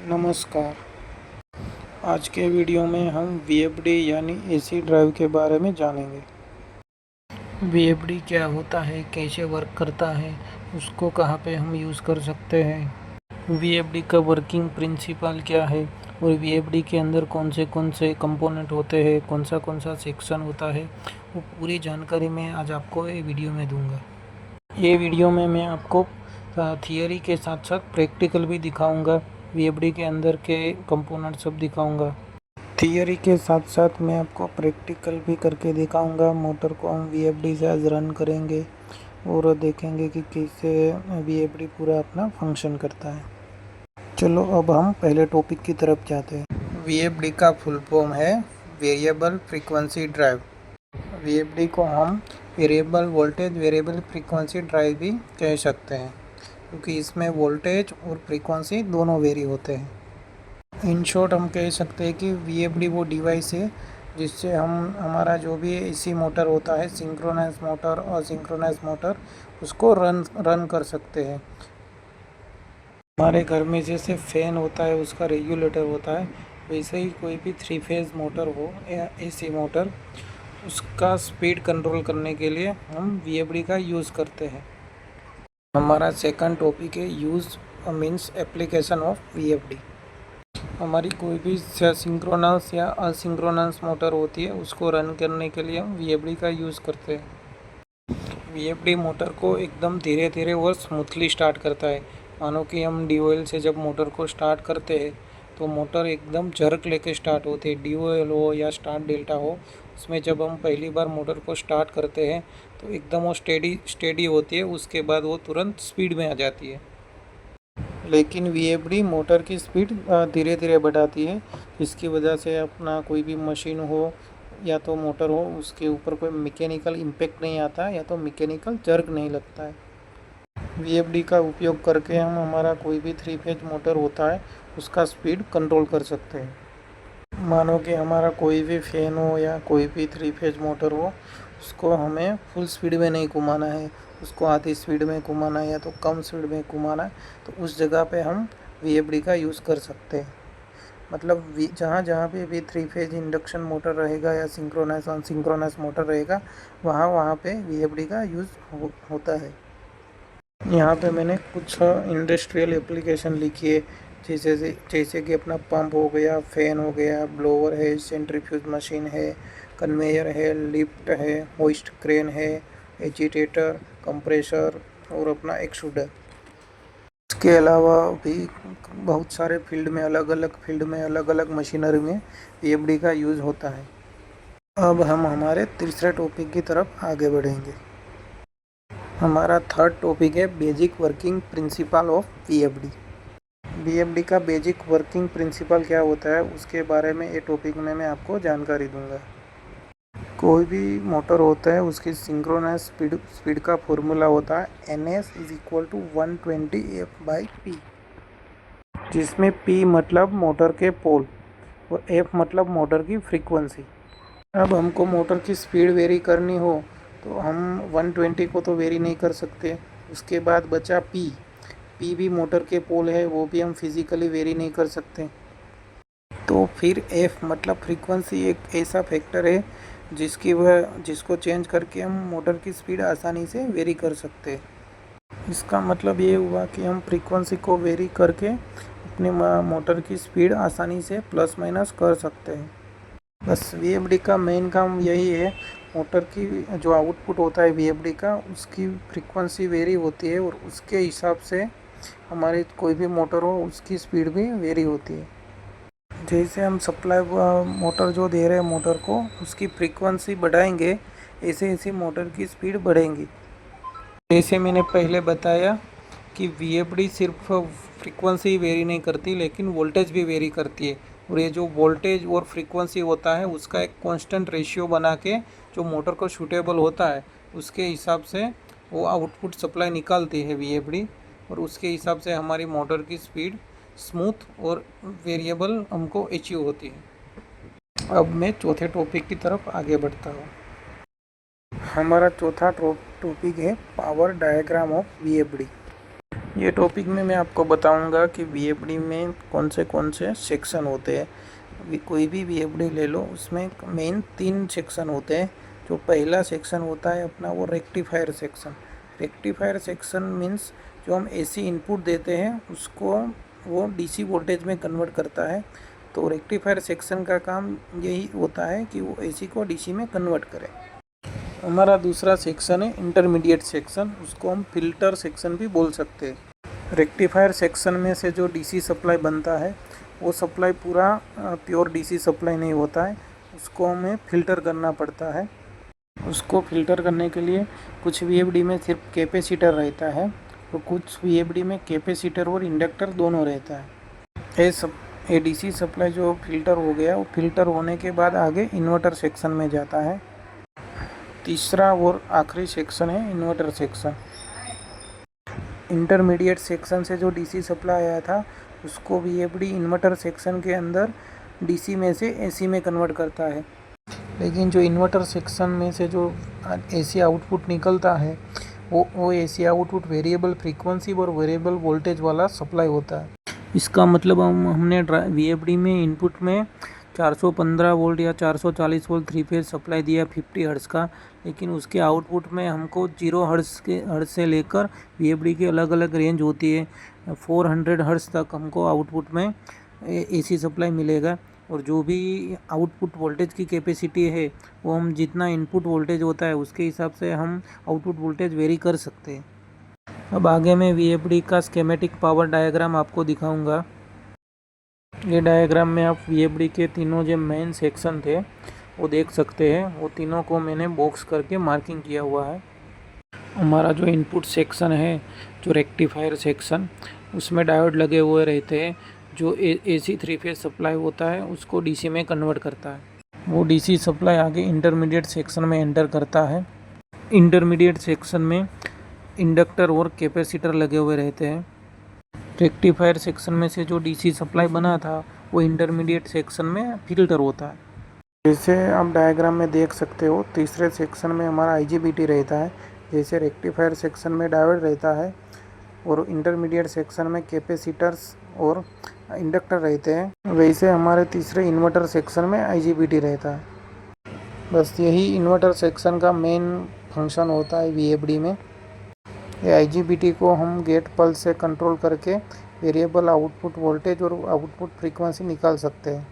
नमस्कार। आज के वीडियो में हम VFD यानी एसी ड्राइव के बारे में जानेंगे। VFD क्या होता है, कैसे वर्क करता है, उसको कहाँ पे हम यूज़ कर सकते हैं, VFD का वर्किंग प्रिंसिपल क्या है और VFD के अंदर कौन से कंपोनेंट होते हैं, कौन सा सेक्शन होता है, वो पूरी जानकारी मैं आज आपको ये वीडियो में दूंगा। ये वीडियो में मैं आपको थियरी के साथ साथ प्रैक्टिकल भी दिखाऊंगा। VFD के अंदर के कंपोनेंट सब दिखाऊंगा। थियरी के साथ साथ मैं आपको प्रैक्टिकल भी करके दिखाऊंगा। मोटर को हम VFD से आज रन करेंगे और देखेंगे कि कैसे VFD पूरा अपना फंक्शन करता है। चलो अब हम पहले टॉपिक की तरफ जाते हैं। VFD का फुल फॉर्म है वेरिएबल फ्रीक्वेंसी ड्राइव। VFD को हम variable voltage variable frequency drive भी कह सकते हैं, क्योंकि इसमें वोल्टेज और फ्रीक्वेंसी दोनों वेरी होते हैं। इन शॉर्ट हम कह सकते हैं कि VFD वो डिवाइस है जिससे हम हमारा जो भी एसी मोटर होता है, सिंक्रोनाइज मोटर और सिंक्रोनाइज मोटर, उसको रन कर सकते हैं। हमारे घर में जैसे फ़ैन होता है, उसका रेगुलेटर होता है, वैसे ही कोई भी 3 फेज़ मोटर हो या एसी मोटर, उसका स्पीड कंट्रोल करने के लिए हम VFD का यूज़ करते हैं। हमारा सेकंड टॉपिक है use means application of VFD। हमारी कोई भी सिंक्रोनस या असिंक्रोनस मोटर होती है, उसको रन करने के लिए हम VFD का यूज़ करते हैं। VFD मोटर को एकदम धीरे धीरे और स्मूथली स्टार्ट करता है। मानो कि हम DOL से जब मोटर को स्टार्ट करते हैं तो मोटर एकदम झरक लेके स्टार्ट होती है। DOL हो या स्टार्ट डेल्टा हो, उसमें जब हम पहली बार मोटर को स्टार्ट करते हैं तो एकदम वो स्टेडी होती है, उसके बाद वो तुरंत स्पीड में आ जाती है। लेकिन VFD मोटर की स्पीड धीरे धीरे बढ़ाती है, जिसकी वजह से अपना कोई भी मशीन हो या तो मोटर हो, उसके ऊपर कोई मैकेनिकल इम्पैक्ट नहीं आता या तो मैकेनिकल जर्क नहीं लगता है। VFD का उपयोग करके हम हमारा कोई भी 3 फेज मोटर होता है, उसका स्पीड कंट्रोल कर सकते हैं। मानो कि हमारा कोई भी फैन हो या कोई भी 3 फेज मोटर हो, उसको हमें फुल स्पीड में नहीं घुमाना है, उसको आधी स्पीड में घुमाना है या तो कम स्पीड में घुमाना है, तो उस जगह पे हम VFD का यूज़ कर सकते हैं। मतलब जहाँ जहाँ पे भी 3 फेज इंडक्शन मोटर रहेगा या सिंक्रोनाइज अनसिंक्रोनाइज मोटर रहेगा, वहाँ वहाँ पे VFD का यूज़ होता है। यहाँ पे मैंने कुछ इंडस्ट्रियल एप्लीकेशन लिखी है, जैसे कि अपना पंप हो गया, फैन हो गया, ब्लोअर है, सेंट्रीफ्यूज मशीन है, कन्वेयर है, लिफ्ट है, होइस्ट क्रेन है, एजिटेटर, कंप्रेसर और अपना एक्सट्रूडर। इसके अलावा भी बहुत सारे फील्ड में अलग अलग मशीनरी में VFD का यूज़ होता है। अब हम हमारे तीसरे टॉपिक की तरफ आगे बढ़ेंगे। हमारा थर्ड टॉपिक है basic working principle of VFD। VFD का बेसिक वर्किंग प्रिंसिपल क्या होता है, उसके बारे में ये टॉपिक में मैं आपको जानकारी दूंगा। कोई भी मोटर होता है, उसकी सिंक्रोनाइज स्पीड का फॉर्मूला होता है NS = 120F/P, जिसमें P मतलब मोटर के पोल और F मतलब मोटर की फ्रीक्वेंसी। अब हमको मोटर की स्पीड वेरी करनी हो तो हम 120 को तो वेरी नहीं कर सकते। उसके बाद बचा P भी मोटर के पोल है, वो भी हम फिज़िकली वेरी नहीं कर सकते। तो फिर F मतलब फ्रीक्वेंसी एक ऐसा फैक्टर है जिसको चेंज करके हम मोटर की स्पीड आसानी से वेरी कर सकते हैं। इसका मतलब ये हुआ कि हम फ्रीक्वेंसी को वेरी करके अपने मोटर की स्पीड आसानी से प्लस माइनस कर सकते हैं। बस VFD का मेन काम यही है। मोटर की जो आउटपुट होता है VFD का, उसकी फ्रीक्वेंसी वेरी होती है और उसके हिसाब से हमारी कोई भी मोटर हो, उसकी स्पीड भी वेरी होती है। जैसे हम सप्लाई मोटर जो दे रहे हैं मोटर को, उसकी फ्रीक्वेंसी बढ़ाएंगे, ऐसे ऐसे मोटर की स्पीड बढ़ेंगी। जैसे मैंने पहले बताया कि VFD सिर्फ फ्रीक्वेंसी वेरी नहीं करती, लेकिन वोल्टेज भी वेरी करती है। और ये जो वोल्टेज और फ्रीक्वेंसी होता है, उसका एक कांस्टेंट रेशियो बना के जो मोटर को सूटेबल होता है, उसके हिसाब से वो आउटपुट सप्लाई निकालती है VFD, और उसके हिसाब से हमारी मोटर की स्पीड स्मूथ और वेरिएबल हमको अचीव होती है। अब मैं चौथे टॉपिक की तरफ आगे बढ़ता हूँ। हमारा चौथा टॉपिक है पावर डायग्राम ऑफ VFD। ये टॉपिक में मैं आपको बताऊंगा कि वीएफडी में कौन से सेक्शन होते हैं। कोई भी वीएफडी ले लो, उसमें मेन 3 सेक्शन होते हैं। जो पहला सेक्शन होता है अपना वो rectifier section. Rectifier section means जो हम एसी इनपुट देते हैं उसको वो डीसी वोल्टेज में कन्वर्ट करता है। तो रेक्टिफायर सेक्शन का काम यही होता है कि वो एसी को डीसी में कन्वर्ट करे। हमारा दूसरा सेक्शन है इंटरमीडिएट सेक्शन, उसको हम फिल्टर सेक्शन भी बोल सकते हैं। रेक्टिफायर सेक्शन में से जो डीसी सप्लाई बनता है वो सप्लाई पूरा प्योर डीसी सप्लाई नहीं होता है, उसको हमें फ़िल्टर करना पड़ता है। उसको फ़िल्टर करने के लिए कुछ वीएफडी में सिर्फ कैपेसिटर रहता है और कुछ वीएफडी में कैपेसिटर और इंडक्टर दोनों रहता है। ये डीसी सप्लाई जो फ़िल्टर हो गया, वो फ़िल्टर होने के बाद आगे इन्वर्टर सेक्शन में जाता है। तीसरा और आखिरी सेक्शन है इन्वर्टर सेक्शन। इंटरमीडिएट सेक्शन से जो डीसी सप्लाई आया था उसको वीएफडी इन्वर्टर सेक्शन के अंदर डीसी में से एसी में कन्वर्ट करता है। लेकिन जो इन्वर्टर सेक्शन में से जो एसी आउटपुट निकलता है वो एसी आउटपुट वेरिएबल फ्रीक्वेंसी और वेरिएबल वोल्टेज वाला सप्लाई होता है। इसका मतलब हमने वीएफडी में इनपुट में 415 वोल्ट या 440 वोल्ट 3 फेज सप्लाई दिया 50 हर्ट्ज़ का, लेकिन उसके आउटपुट में हमको 0 हर्ट्ज़ से लेकर वीएफडी की अलग अलग रेंज होती है। 400 हर्ट्ज़ तक हमको आउटपुट में एसी सप्लाई मिलेगा। और जो भी आउटपुट वोल्टेज की कैपेसिटी है वो हम जितना इनपुट वोल्टेज होता है उसके हिसाब से हम आउटपुट वोल्टेज वेरी कर सकते हैं। अब आगे मैं वीएफडी का स्कीमेटिक पावर डायग्राम आपको दिखाऊंगा। ये डायग्राम में आप वीएफडी के तीनों जो मेन सेक्शन थे वो देख सकते हैं। वो तीनों को मैंने बॉक्स करके मार्किंग किया हुआ है। हमारा जो इनपुट सेक्शन है, जो रेक्टिफायर सेक्शन, उसमें डायोड लगे हुए रहते हैं। जो एसी 3 फेज सप्लाई होता है उसको डीसी में कन्वर्ट करता है। वो डीसी सप्लाई आगे इंटरमीडिएट सेक्शन में एंटर करता है। इंटरमीडिएट सेक्शन में इंडक्टर और कैपेसिटर लगे हुए रहते हैं। रेक्टिफायर सेक्शन में से जो डीसी सप्लाई बना था वो इंटरमीडिएट सेक्शन में फिल्टर होता है। जैसे आप डायग्राम में देख सकते हो, तीसरे सेक्शन में हमारा आईजीबीटी रहता है। जैसे रेक्टिफायर सेक्शन में डायोड रहता है और इंटरमीडिएट सेक्शन में कैपेसिटर्स और इंडक्टर रहते हैं, वैसे हमारे तीसरे इन्वर्टर सेक्शन में आईजीबीटी रहता है। बस यही इन्वर्टर सेक्शन का मेन फंक्शन होता है वीएफडी में। ये आईजीबीटी को हम गेट पल्स से कंट्रोल करके वेरिएबल आउटपुट वोल्टेज और आउटपुट फ्रीक्वेंसी निकाल सकते हैं।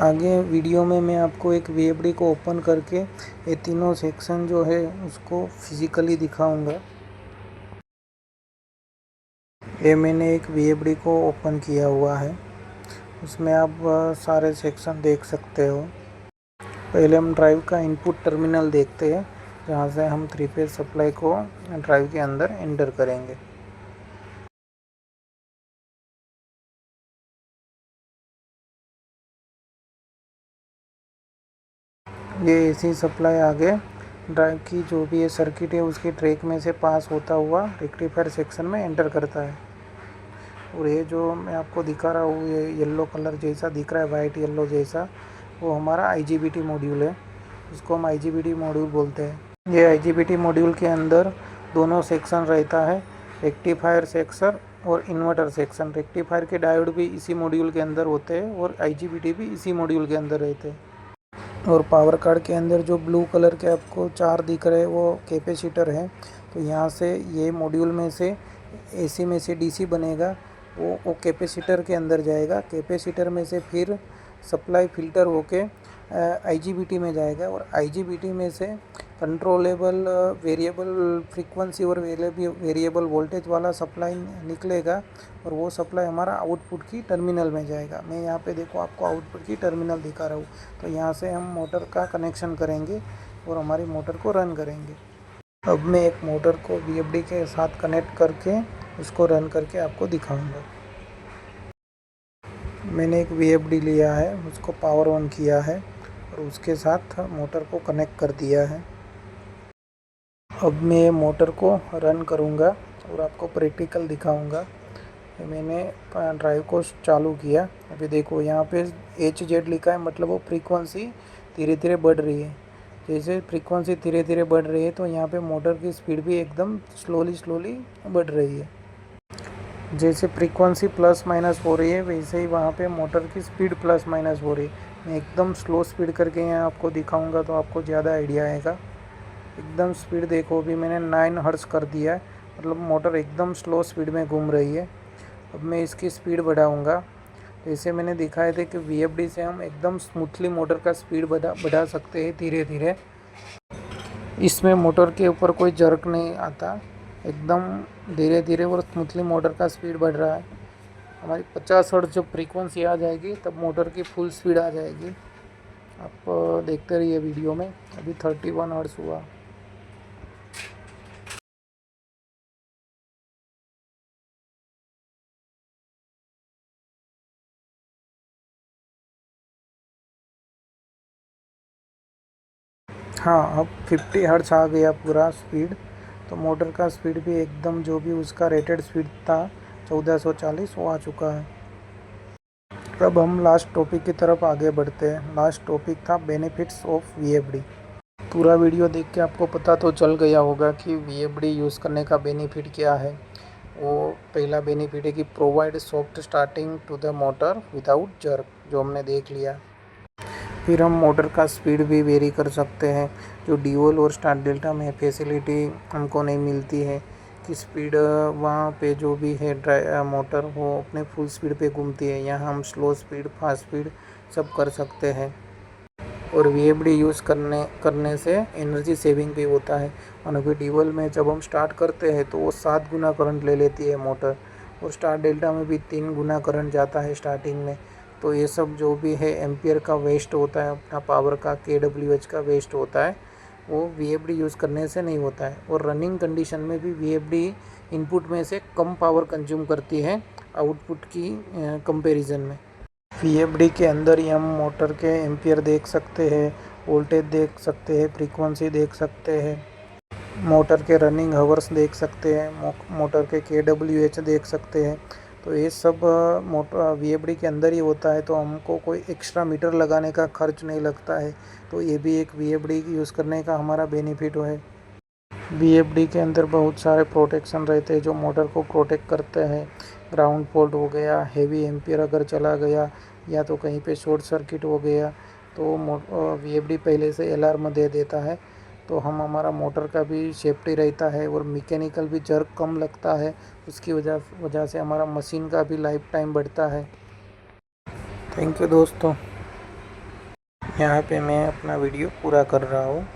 आगे वीडियो में मैं आपको एक वीएफडी को ओपन करके ये तीनों सेक्शन जो है उसको फिजिकली दिखाऊंगा। ये मैंने एक वीएफडी को ओपन किया हुआ है, उसमें आप सारे सेक्शन देख सकते हो। पहले हम ड्राइव का इनपुट टर्मिनल देखते हैं, जहाँ से हम 3 फेज सप्लाई को ड्राइव के अंदर एंटर करेंगे। ये एसी सप्लाई आगे ड्राइव की जो भी ये सर्किट है उसकी ट्रैक में से पास होता हुआ रेक्टिफायर सेक्शन में एंटर करता है। और ये जो मैं आपको दिखा रहा हूँ, ये येलो कलर जैसा दिख रहा है, वाइट येलो जैसा, वो हमारा आईजीबीटी मॉड्यूल है। उसको हम आईजीबीटी मॉड्यूल बोलते हैं। ये आईजीबीटी मॉड्यूल के अंदर दोनों सेक्शन रहता है, रेक्टिफायर सेक्शन और इन्वर्टर सेक्शन। रेक्टिफायर के डायोड भी इसी मॉड्यूल के अंदर होते हैं और आईजीबीटी भी इसी मॉड्यूल के अंदर रहते हैं। और पावर कार्ड के अंदर जो ब्लू कलर के आपको 4 दिख रहे हैं वो कैपेसिटर है। तो यहाँ से ये मॉड्यूल में से एसी में से डीसी बनेगा, वो कैपेसिटर के अंदर जाएगा। कैपेसिटर में से फिर सप्लाई फिल्टर होके आईजीबीटी में जाएगा और आईजीबीटी में से कंट्रोलेबल वेरिएबल फ्रीक्वेंसी और वेरिएबल वोल्टेज वाला सप्लाई निकलेगा और वो सप्लाई हमारा आउटपुट की टर्मिनल में जाएगा। मैं यहाँ पे देखो आपको आउटपुट की टर्मिनल दिखा रहा हूँ। तो यहाँ से हम मोटर का कनेक्शन करेंगे और हमारी मोटर को रन करेंगे। अब मैं एक मोटर को वीएफडी के साथ कनेक्ट करके उसको रन करके आपको दिखाऊंगा। मैंने एक वीएफडी लिया है, उसको पावर ऑन किया है और उसके साथ मोटर को कनेक्ट कर दिया है। अब मैं मोटर को रन करूंगा और आपको प्रैक्टिकल दिखाऊंगा। मैंने ड्राइव को चालू किया। अभी देखो यहाँ पे HZ लिखा है, मतलब वो फ्रीक्वेंसी धीरे धीरे बढ़ रही है। जैसे फ्रीक्वेंसी धीरे धीरे बढ़ रही है तो यहाँ पे मोटर की स्पीड भी एकदम स्लोली बढ़ रही है। जैसे फ्रीक्वेंसी प्लस माइनस हो रही है वैसे ही वहाँ पे मोटर की स्पीड प्लस माइनस हो रही है। मैं एकदम स्लो स्पीड करके यहाँ आपको दिखाऊंगा तो आपको ज़्यादा आइडिया आएगा। एकदम स्पीड देखो, अभी मैंने 9 हर्ट्ज़ कर दिया है, मतलब मोटर एकदम स्लो स्पीड में घूम रही है। अब मैं इसकी स्पीड बढ़ाऊँगा। जैसे मैंने दिखाए थे कि VFD से हम एकदम स्मूथली मोटर का स्पीड बढ़ा सकते हैं धीरे धीरे। इसमें मोटर के ऊपर कोई जर्क नहीं आता, एकदम धीरे धीरे और स्मूथली मोटर का स्पीड बढ़ रहा है। हमारी 50 हर्ट्ज़ जब फ्रीक्वेंसी आ जाएगी तब मोटर की फुल स्पीड आ जाएगी। आप देखते रहिए वीडियो में। अभी 31 हर्ट्ज़ हुआ। हाँ, अब 50 हर्ट्ज़ आ गया पूरा स्पीड। तो मोटर का स्पीड भी एकदम जो भी उसका रेटेड स्पीड था 1440 वो आ चुका है। अब हम लास्ट टॉपिक की तरफ आगे बढ़ते हैं। लास्ट टॉपिक था बेनिफिट्स ऑफ VFD। पूरा वीडियो देख के आपको पता तो चल गया होगा कि VFD यूज़ करने का बेनिफिट क्या है। वो पहला बेनिफिट है कि provide soft starting to the motor without jerk, जो हमने देख लिया। फिर हम मोटर का स्पीड भी वेरी कर सकते हैं, जो ड्यूल और स्टार डेल्टा में फैसिलिटी हमको नहीं मिलती है कि स्पीड वहाँ पे जो भी है मोटर वो अपने फुल स्पीड पे घूमती है। यहाँ हम स्लो स्पीड, फास्ट स्पीड सब कर सकते हैं। और VFD यूज़ करने से एनर्जी सेविंग भी होता है। मानो ड्यूल में जब हम स्टार्ट करते हैं तो वो 7 गुना करंट ले लेती है मोटर, और स्टार डेल्टा में भी 3 गुना करंट जाता है स्टार्टिंग में। तो ये सब जो भी है एम्पियर का वेस्ट होता है, अपना पावर का kWh का वेस्ट होता है, वो VFD यूज़ करने से नहीं होता है। और रनिंग कंडीशन में भी VFD इनपुट में से कम पावर कंज्यूम करती है आउटपुट की कंपैरिजन में। VFD के अंदर ही हम मोटर के एम्पियर देख सकते हैं, वोल्टेज देख सकते हैं, फ्रीक्वेंसी देख सकते हैं, मोटर के रनिंग हावर्स देख सकते हैं, मोटर के kWh देख सकते हैं। तो ये सब मोटर VFD के अंदर ही होता है, तो हमको कोई एक्स्ट्रा मीटर लगाने का खर्च नहीं लगता है। तो ये भी एक VFD यूज़ करने का हमारा बेनिफिट है। VFD के अंदर बहुत सारे प्रोटेक्शन रहते हैं जो मोटर को प्रोटेक्ट करते हैं। ग्राउंड फॉल्ट हो गया, हेवी एम्पियर अगर चला गया, या तो कहीं पे शॉर्ट सर्किट हो गया, तो VFD पहले से अलार्म दे देता है। तो हमारा मोटर का भी सेफ्टी रहता है और मैकेनिकल भी जर्क कम लगता है। उसकी वजह से हमारा मशीन का भी लाइफ टाइम बढ़ता है। थैंक यू दोस्तों, यहाँ पे मैं अपना वीडियो पूरा कर रहा हूँ।